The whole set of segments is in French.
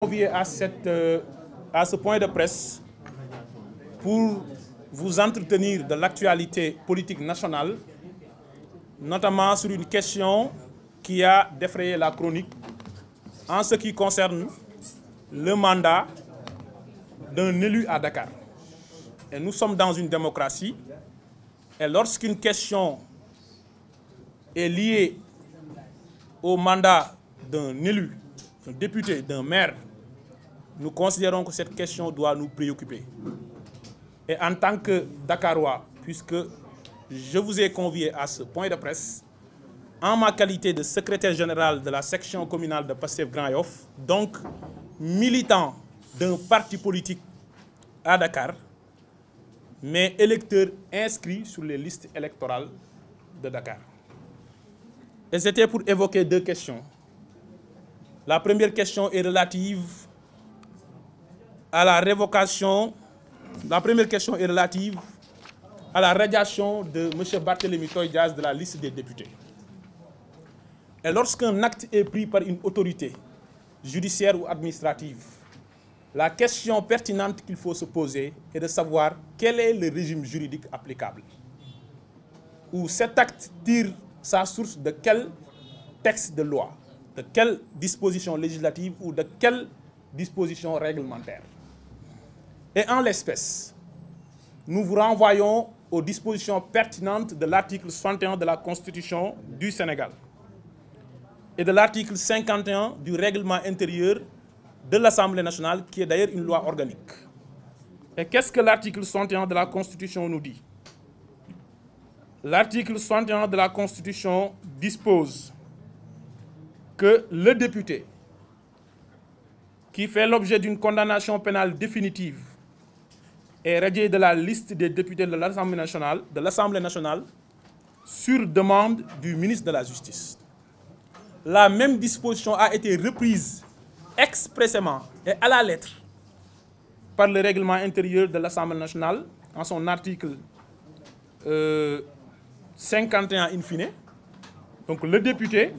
Convié à ce point de presse pour vous entretenir de l'actualité politique nationale, notamment sur une question qui a défrayé la chronique en ce qui concerne le mandat d'un élu à Dakar. Et nous sommes dans une démocratie, et lorsqu'une question est liée au mandat d'un élu, d'un député, d'un maire, nous considérons que cette question doit nous préoccuper. Et en tant que Dakarois, puisque je vous ai convié à ce point de presse, en ma qualité de secrétaire général de la section communale de Pastef Grand Yoff, donc militant d'un parti politique à Dakar, mais électeur inscrit sur les listes électorales de Dakar. Et c'était pour évoquer deux questions. La première question est relative à la révocation. La première question est relative à la radiation de M. Barthélémy Toye Dias de la liste des députés. Et lorsqu'un acte est pris par une autorité judiciaire ou administrative, la question pertinente qu'il faut se poser est de savoir quel est le régime juridique applicable. Ou cet acte tire sa source de quel texte de loi, de quelle disposition législative ou de quelle disposition réglementaire. Et en l'espèce, nous vous renvoyons aux dispositions pertinentes de l'article 61 de la Constitution du Sénégal et de l'article 51 du règlement intérieur de l'Assemblée nationale, qui est d'ailleurs une loi organique. Et qu'est-ce que l'article 61 de la Constitution nous dit? L'article 61 de la Constitution dispose que le député qui fait l'objet d'une condamnation pénale définitive est radié de la liste des députés de l'Assemblée nationale sur demande du ministre de la Justice. La même disposition a été reprise expressément et à la lettre par le règlement intérieur de l'Assemblée nationale en son article 51 in fine. Donc le député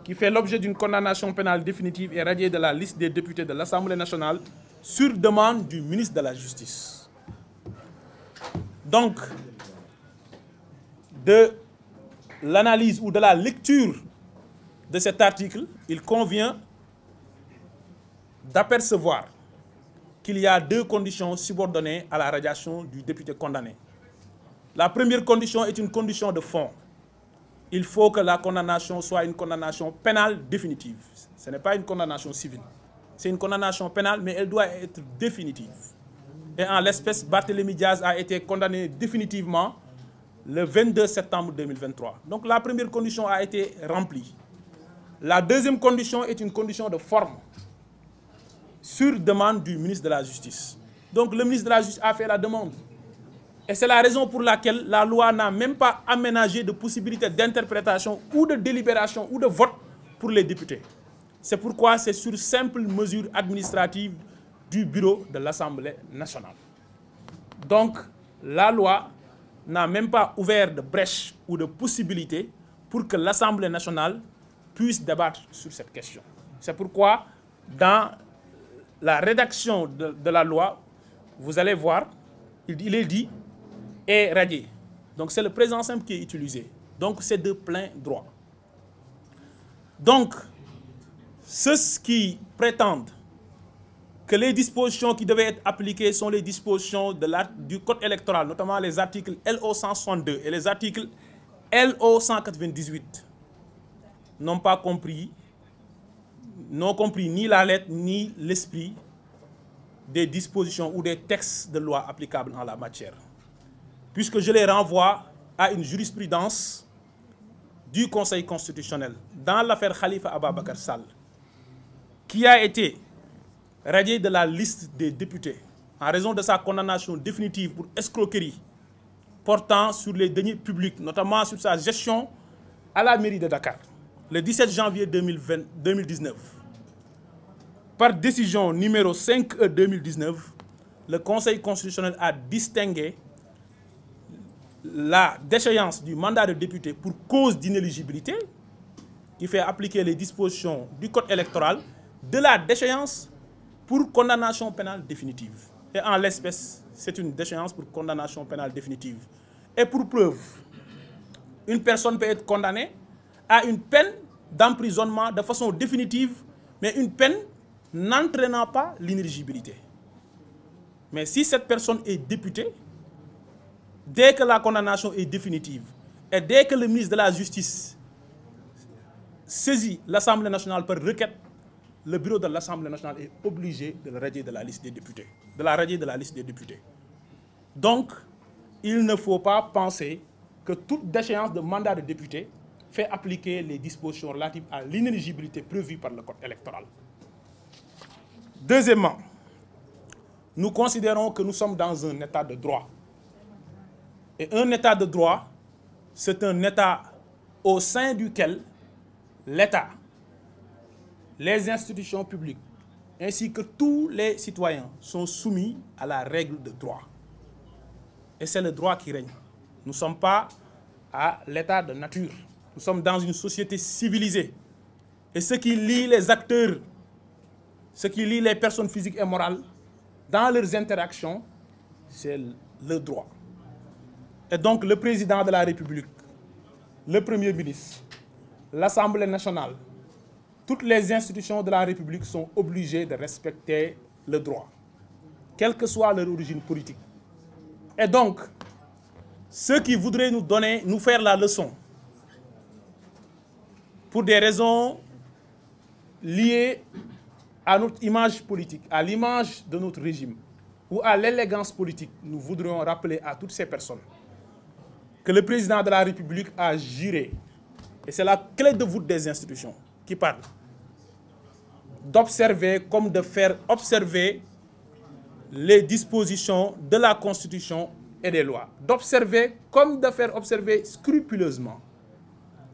qui fait l'objet d'une condamnation pénale définitive est radié de la liste des députés de l'Assemblée nationale sur demande du ministre de la Justice. Donc, de l'analyse ou de la lecture de cet article, il convient d'apercevoir qu'il y a deux conditions subordonnées à la radiation du député condamné. La première condition est une condition de fond. Il faut que la condamnation soit une condamnation pénale définitive. Ce n'est pas une condamnation civile. C'est une condamnation pénale, mais elle doit être définitive. Et en l'espèce, Barthélémy Dias a été condamné définitivement le 22 septembre 2023. Donc la première condition a été remplie. La deuxième condition est une condition de forme, sur demande du ministre de la Justice. Donc le ministre de la Justice a fait la demande. Et c'est la raison pour laquelle la loi n'a même pas aménagé de possibilité d'interprétation ou de délibération ou de vote pour les députés. C'est pourquoi c'est sur simple mesure administrative du bureau de l'Assemblée nationale. Donc, la loi n'a même pas ouvert de brèche ou de possibilité pour que l'Assemblée nationale puisse débattre sur cette question. C'est pourquoi, dans la rédaction de la loi, vous allez voir, il est dit « est radié ». Donc, c'est le présent simple qui est utilisé. Donc, c'est de plein droit. Donc, ceux qui prétendent que les dispositions qui devaient être appliquées sont les dispositions du Code électoral, notamment les articles LO 162 et les articles LO 198, n'ont compris ni la lettre ni l'esprit des dispositions ou des textes de loi applicables en la matière. Puisque je les renvoie à une jurisprudence du Conseil constitutionnel dans l'affaire Khalifa Ababacar Sall, qui a été radié de la liste des députés en raison de sa condamnation définitive pour escroquerie portant sur les deniers publics, notamment sur sa gestion à la mairie de Dakar, le 17 janvier 2019. Par décision numéro 5/2019, le Conseil constitutionnel a distingué la déchéance du mandat de député pour cause d'inéligibilité, qui fait appliquer les dispositions du Code électoral, de la déchéance pour condamnation pénale définitive. Et en l'espèce, c'est une déchéance pour condamnation pénale définitive. Et pour preuve, une personne peut être condamnée à une peine d'emprisonnement de façon définitive, mais une peine n'entraînant pas l'inéligibilité. Mais si cette personne est députée, dès que la condamnation est définitive et dès que le ministre de la Justice saisit l'Assemblée nationale par requête, le bureau de l'Assemblée nationale est obligé de le radier de la liste des députés, Donc, il ne faut pas penser que toute déchéance de mandat de député fait appliquer les dispositions relatives à l'inéligibilité prévues par le code électoral. Deuxièmement, nous considérons que nous sommes dans un état de droit. Et un état de droit, c'est un état au sein duquel l'État, les institutions publiques, ainsi que tous les citoyens sont soumis à la règle de droit. Et c'est le droit qui règne. Nous ne sommes pas à l'état de nature. Nous sommes dans une société civilisée. Et ce qui lie les acteurs, ce qui lie les personnes physiques et morales dans leurs interactions, c'est le droit. Et donc le président de la République, le Premier ministre, l'Assemblée nationale, toutes les institutions de la République sont obligées de respecter le droit, quelle que soit leur origine politique. Et donc, ceux qui voudraient nous faire la leçon, pour des raisons liées à notre image politique, à l'image de notre régime, ou à l'élégance politique, nous voudrions rappeler à toutes ces personnes que le président de la République a juré, et c'est la clé de voûte des institutions qui parle, d'observer comme de faire observer les dispositions de la Constitution et des lois. D'observer comme de faire observer scrupuleusement.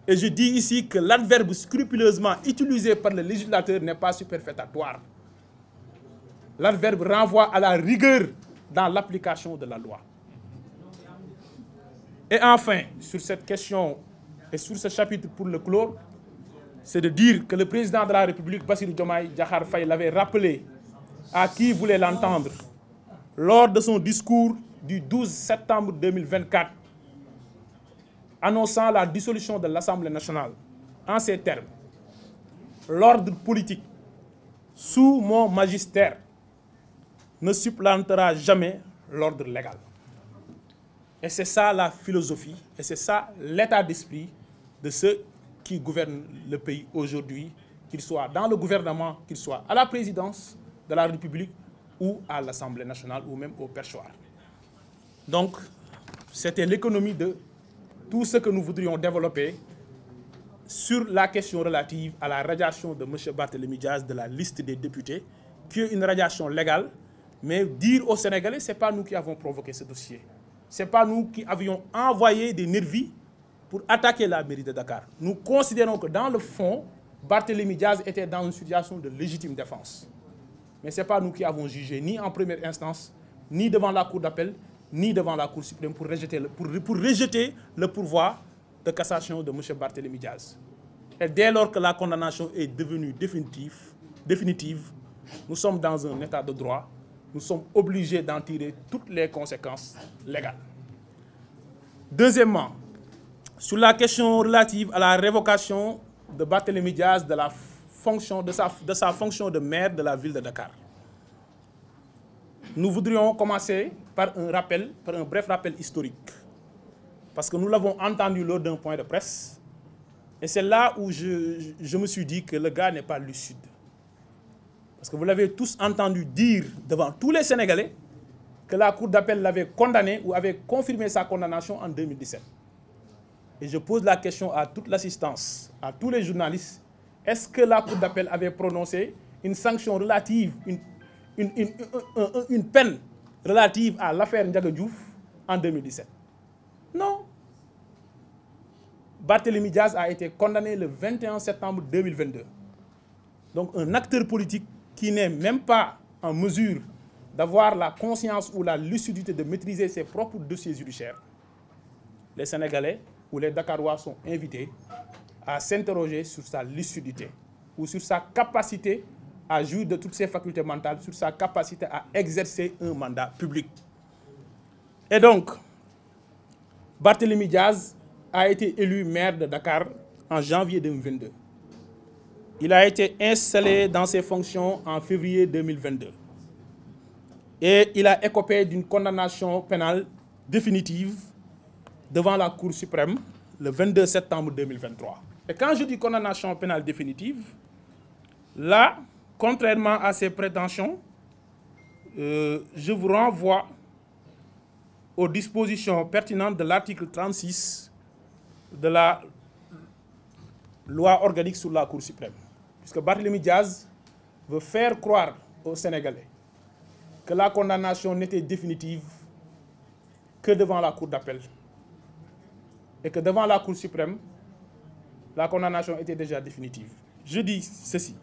Et je dis ici que l'adverbe scrupuleusement utilisé par le législateur n'est pas superfétatoire. L'adverbe renvoie à la rigueur dans l'application de la loi. Et enfin, sur cette question et sur ce chapitre pour le clore, c'est de dire que le président de la République, Bassirou Diomaye Diakhar Faye, l'avait rappelé à qui voulait l'entendre lors de son discours du 12 septembre 2024, annonçant la dissolution de l'Assemblée nationale. En ces termes, l'ordre politique sous mon magistère ne supplantera jamais l'ordre légal. Et c'est ça la philosophie, et c'est ça l'état d'esprit de ceux qui gouvernent le pays aujourd'hui, qu'ils soient dans le gouvernement, qu'ils soient à la présidence de la République ou à l'Assemblée nationale ou même au perchoir. Donc, c'était l'économie de tout ce que nous voudrions développer sur la question relative à la radiation de M. Barthélémy Diaz de la liste des députés, qui est une radiation légale, mais dire aux Sénégalais, ce n'est pas nous qui avons provoqué ce dossier. Ce n'est pas nous qui avions envoyé des nervis pour attaquer la mairie de Dakar. Nous considérons que dans le fond, Barthélémy Diaz était dans une situation de légitime défense. Mais ce n'est pas nous qui avons jugé, ni en première instance, ni devant la Cour d'appel, ni devant la Cour suprême pour rejeter le pourvoi de cassation de M. Barthélémy Diaz. Et dès lors que la condamnation est devenue définitive, nous sommes dans un état de droit, nous sommes obligés d'en tirer toutes les conséquences légales. Deuxièmement, sur la question relative à la révocation de Barthélémy Diaz de sa fonction de maire de la ville de Dakar. Nous voudrions commencer par un bref rappel historique. Parce que nous l'avons entendu lors d'un point de presse. Et c'est là où je me suis dit que le gars n'est pas lucide. Parce que vous l'avez tous entendu dire devant tous les Sénégalais que la Cour d'appel l'avait condamné ou avait confirmé sa condamnation en 2017. Et je pose la question à toute l'assistance, à tous les journalistes. Est-ce que la Cour d'appel avait prononcé une sanction relative, une peine relative à l'affaire Ndiaga Diouf en 2017? Non. Barthélémy Diaz a été condamné le 21 septembre 2022. Donc un acteur politique qui n'est même pas en mesure d'avoir la conscience ou la lucidité de maîtriser ses propres dossiers judiciaires. Les Sénégalais ou les Dakarois sont invités à s'interroger sur sa lucidité ou sur sa capacité à jouir de toutes ses facultés mentales sur sa capacité à exercer un mandat public. Et donc, Barthélémy Diaz a été élu maire de Dakar en janvier 2022. Il a été installé dans ses fonctions en février 2022. Et il a écopé d'une condamnation pénale définitive devant la Cour suprême le 22 septembre 2023. Et quand je dis condamnation pénale définitive, là, contrairement à ses prétentions, je vous renvoie aux dispositions pertinentes de l'article 36 de la loi organique sur la Cour suprême. Puisque Barthélémy Diaz veut faire croire aux Sénégalais que la condamnation n'était définitive que devant la Cour d'appel. Et que devant la Cour suprême, la condamnation était déjà définitive. Je dis ceci.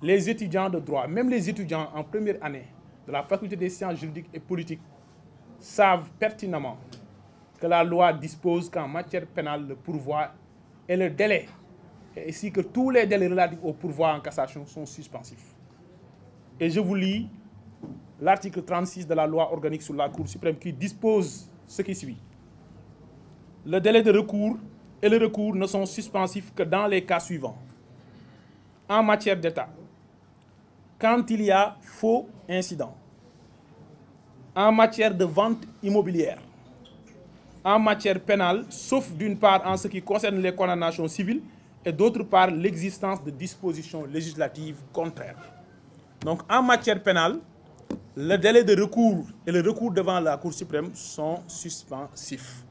Les étudiants de droit, même les étudiants en première année de la faculté des sciences juridiques et politiques, savent pertinemment que la loi dispose qu'en matière pénale, le pourvoi et le délai, ainsi que tous les délais relatifs au pourvoi en cassation sont suspensifs. Et je vous lis l'article 36 de la loi organique sur la Cour suprême qui dispose ce qui suit. Le délai de recours et le recours ne sont suspensifs que dans les cas suivants. En matière d'État, quand il y a faux incident, en matière de vente immobilière, en matière pénale, sauf d'une part en ce qui concerne les condamnations civiles et d'autre part l'existence de dispositions législatives contraires. Donc en matière pénale, le délai de recours et le recours devant la Cour suprême sont suspensifs.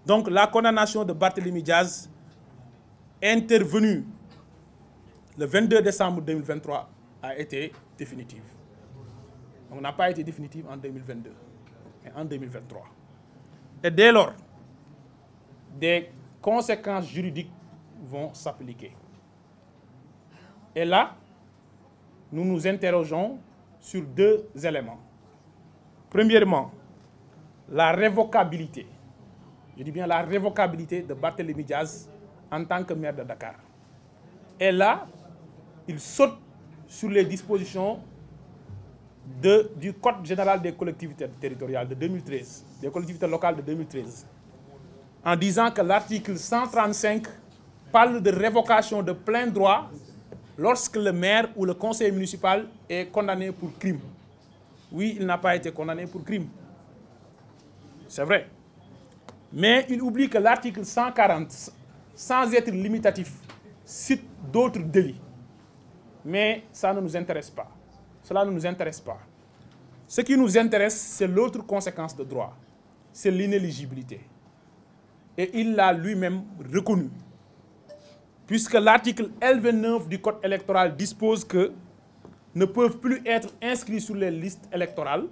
Donc la condamnation de Barthélémy Diaz, intervenue le 22 décembre 2023, a été définitive. Donc n'a pas été définitive en 2022, mais en 2023. Et dès lors, des conséquences juridiques vont s'appliquer. Et là, nous nous interrogeons sur deux éléments. Premièrement, la révocabilité. Je dis bien la révocabilité de Barthélémy Diaz en tant que maire de Dakar. Et là, il saute sur les dispositions du Code général des collectivités territoriales de 2013, des collectivités locales de 2013, en disant que l'article 135 parle de révocation de plein droit lorsque le maire ou le conseil municipal est condamné pour crime. Oui, il n'a pas été condamné pour crime. C'est vrai. Mais il oublie que l'article 140, sans être limitatif, cite d'autres délits. Mais ça ne nous intéresse pas. Cela ne nous intéresse pas. Ce qui nous intéresse, c'est l'autre conséquence de droit. C'est l'inéligibilité. Et il l'a lui-même reconnu. Puisque l'article L29 du Code électoral dispose que ne peuvent plus être inscrits sur les listes électorales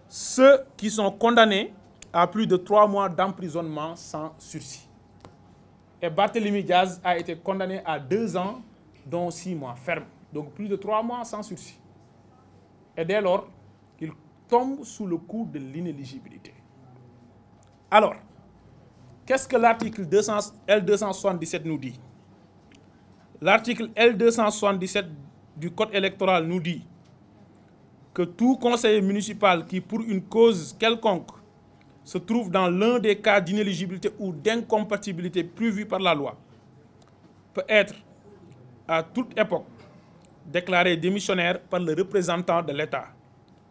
ceux qui sont condamnés à plus de 3 mois d'emprisonnement sans sursis. Et Barthélémy Diaz a été condamné à 2 ans, dont 6 mois ferme. Donc plus de 3 mois sans sursis. Et dès lors, il tombe sous le coup de l'inéligibilité. Alors, qu'est-ce que l'article L277 nous dit? L'article L277 du Code électoral nous dit que tout conseiller municipal qui, pour une cause quelconque, se trouve dans l'un des cas d'inéligibilité ou d'incompatibilité prévus par la loi, peut être, à toute époque, déclaré démissionnaire par le représentant de l'État,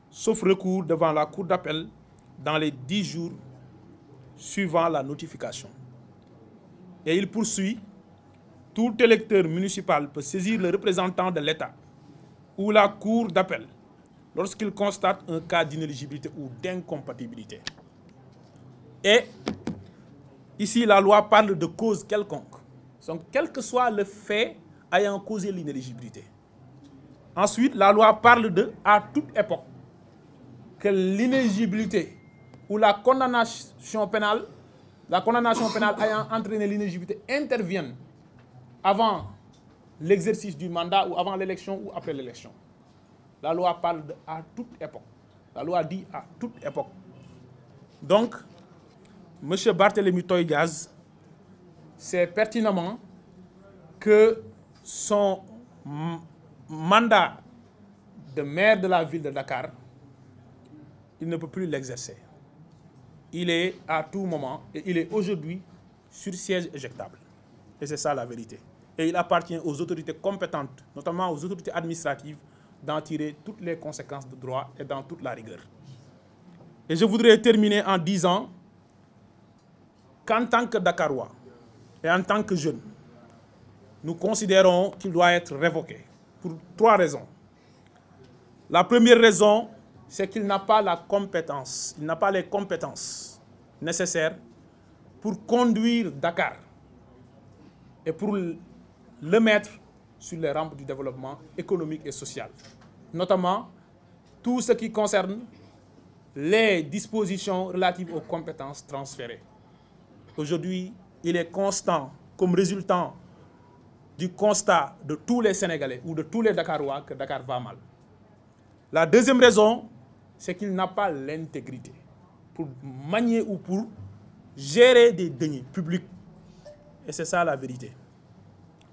sauf recours devant la Cour d'appel dans les 10 jours suivant la notification. Et il poursuit, tout électeur municipal peut saisir le représentant de l'État ou la Cour d'appel lorsqu'il constate un cas d'inéligibilité ou d'incompatibilité. Et ici, la loi parle de cause quelconque. Donc, quel que soit le fait ayant causé l'inéligibilité. Ensuite, la loi parle de, à toute époque, que l'inéligibilité ou la condamnation pénale ayant entraîné l'inéligibilité intervienne avant l'exercice du mandat ou avant l'élection ou après l'élection. La loi parle de à toute époque. La loi dit à toute époque. Donc, M. Barthélémy Diaz sait pertinemment que son mandat de maire de la ville de Dakar, il ne peut plus l'exercer. Il est à tout moment, et il est aujourd'hui sur siège éjectable. Et c'est ça la vérité. Et il appartient aux autorités compétentes, notamment aux autorités administratives, d'en tirer toutes les conséquences de droit et dans toute la rigueur. Et je voudrais terminer en disant qu'en tant que Dakarois et en tant que jeunes, nous considérons qu'il doit être révoqué pour 3 raisons. La première raison, c'est qu'il n'a pas la compétence, il n'a pas les compétences nécessaires pour conduire Dakar et pour le mettre sur les rampes du développement économique et social. Notamment, tout ce qui concerne les dispositions relatives aux compétences transférées. Aujourd'hui, il est constant comme résultat du constat de tous les Sénégalais ou de tous les Dakarois que Dakar va mal. La deuxième raison, c'est qu'il n'a pas l'intégrité pour manier ou pour gérer des deniers publics. Et c'est ça la vérité.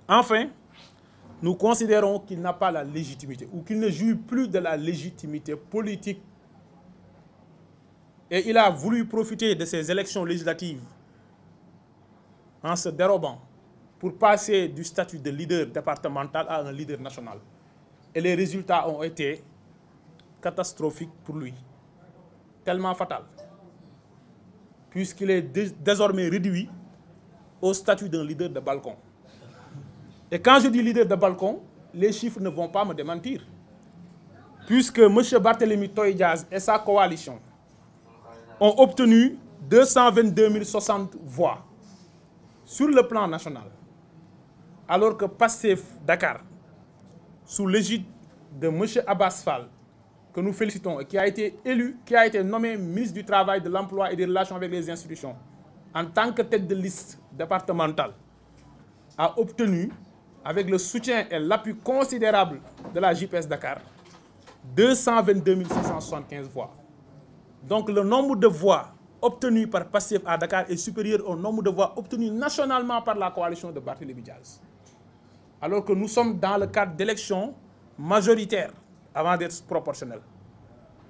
Enfin, nous considérons qu'il n'a pas la légitimité ou qu'il ne jouit plus de la légitimité politique. Et il a voulu profiter de ces élections législatives en se dérobant pour passer du statut de leader départemental à un leader national. Et les résultats ont été catastrophiques pour lui, tellement fatal, puisqu'il est désormais réduit au statut d'un leader de balcon. Et quand je dis leader de balcon, les chiffres ne vont pas me démentir, puisque M. Barthélémy Toye Dias et sa coalition ont obtenu 222 060 voix sur le plan national, alors que Pastef Dakar, sous l'égide de M. Abbas Fall, que nous félicitons et qui a été élu, qui a été nommé ministre du Travail, de l'Emploi et des Relations avec les institutions, en tant que tête de liste départementale, a obtenu, avec le soutien et l'appui considérable de la JPS Dakar, 222 675 voix. Donc le nombre de voix obtenues par Pastef à Dakar est supérieur au nombre de voix obtenues nationalement par la coalition de Barthélémy Dias. Alors que nous sommes dans le cadre d'élections majoritaires avant d'être proportionnelles,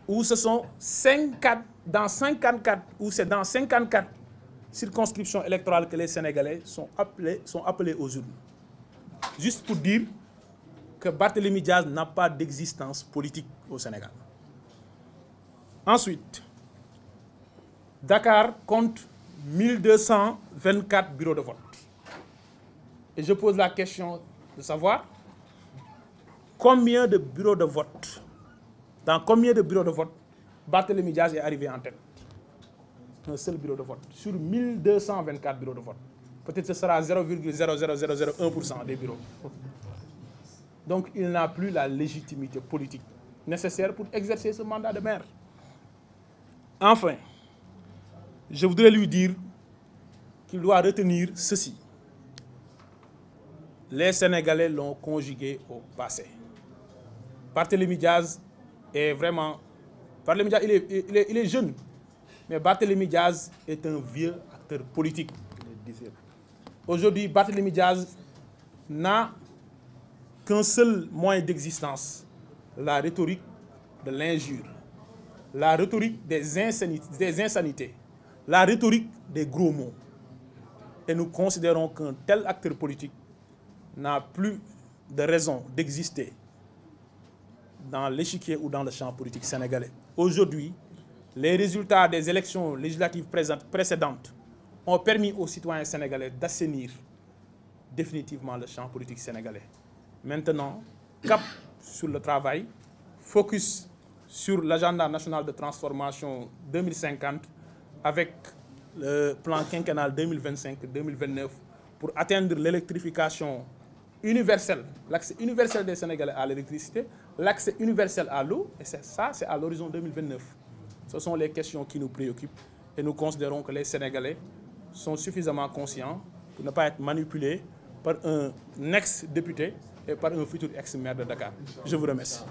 où ce sont 54 circonscriptions électorales que les Sénégalais sont appelés aux urnes. Juste pour dire que Barthélémy Dias n'a pas d'existence politique au Sénégal. Ensuite, Dakar compte 1224 bureaux de vote. Et je pose la question de savoir combien de bureaux de vote, dans combien de bureaux de vote Barthélémy Dias est arrivé en tête. Un seul bureau de vote sur 1224 bureaux de vote. Peut-être que ce sera 0,00001% des bureaux. Donc il n'a plus la légitimité politique nécessaire pour exercer ce mandat de maire. Enfin, je voudrais lui dire qu'il doit retenir ceci. Les Sénégalais l'ont conjugué au passé. Barthélémy Dias est vraiment... Barthélémy Dias, il est jeune, mais Barthélémy Dias est un vieux acteur politique. Aujourd'hui, Barthélémy Dias n'a qu'un seul moyen d'existence, la rhétorique de l'injure, la rhétorique des insanités, la rhétorique des gros mots. Et nous considérons qu'un tel acteur politique n'a plus de raison d'exister dans l'échiquier ou dans le champ politique sénégalais. Aujourd'hui, les résultats des élections législatives précédentes ont permis aux citoyens sénégalais d'assainir définitivement le champ politique sénégalais. Maintenant, cap sur le travail, focus sur l'agenda national de transformation 2050 avec le plan quinquennal 2025-2029 pour atteindre l'électrification universelle, l'accès universel des Sénégalais à l'électricité, l'accès universel à l'eau, et ça, c'est à l'horizon 2029. Ce sont les questions qui nous préoccupent et nous considérons que les Sénégalais sont suffisamment conscients pour ne pas être manipulés par un ex-député et par un futur ex-maire de Dakar. Je vous remercie.